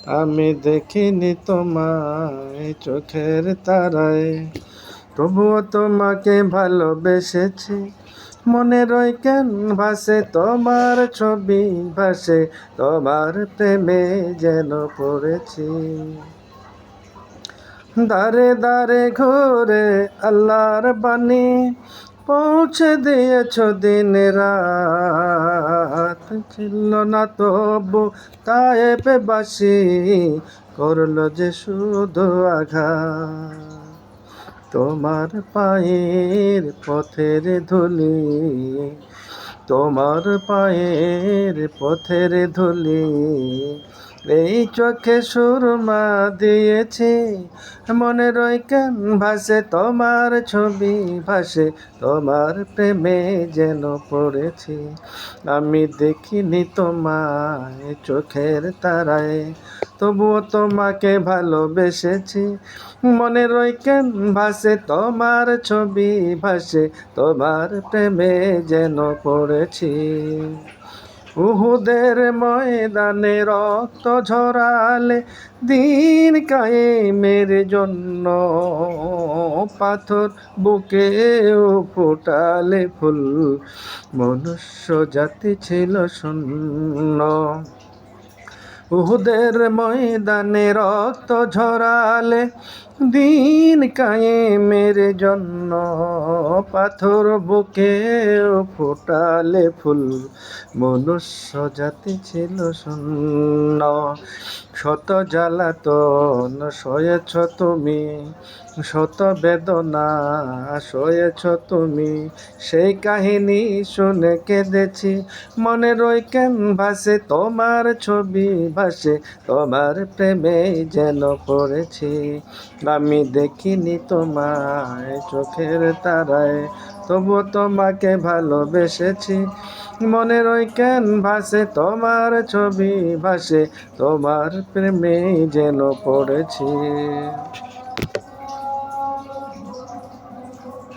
আমি দেখিনি তোমায় চোখের তারায়, তবুও তোমাকে ভালোবেসেছি। মনের ওই ক্যানভাসে তোমার ছবি ভাসে, তোমার প্রেমে যেন পড়েছি। দারে দারে ঘুরে আল্লাহর বাণী পৌঁছে দিয়েছ দিন রাত। ছিল না তবু তায়েবে বাসি, করলো যে শুধু আঘাত। তোমার পায়ের পথের ধুলি, তোমার পায়ের পথের ধুলি, এই চোখে সুরমা দিয়েছি। মনের ওই ভাসে তোমার ছবি ভাসে, তোমার প্রেমে যেন পড়েছি। আমি দেখিনি তোমায় চোখের তারায়, তবুও তোমাকে ভালোবেসেছি। মনের ওই ভাসে তোমার ছবি ভাসে, তোমার প্রেমে যেন পড়েছি। উহুদের ময়দানে রক্ত ঝরালে, দিন কায়েমের জন্য পাথর বুকেও ফোটালে ফুল, মনুষ্য জাতি ছিল শূন্য। উহুদের ময়দানে রক্ত ঝরালে, দিন কায়েমের জন্য পাথর বুকে ফোটালে ফুল, মনুষ্য জাতি ছিল শূন্য। শত জ্বালাতন সয়েছ তুমি, শত বেদনা সয়েছ তুমি, সেই কাহিনী শুনে কেঁদেছি। মনের ওই ভাসে তোমার ছবি ভাসে, তোমার প্রেমে যেন পড়েছি। আমি দেখিনি তোমায় চোখের তারায়, তবু তোমাকে ভালোবেসেছি। মনের ওই ভাসে তোমার ছবি ভাসে, তোমার প্রেমে যেন পড়েছি।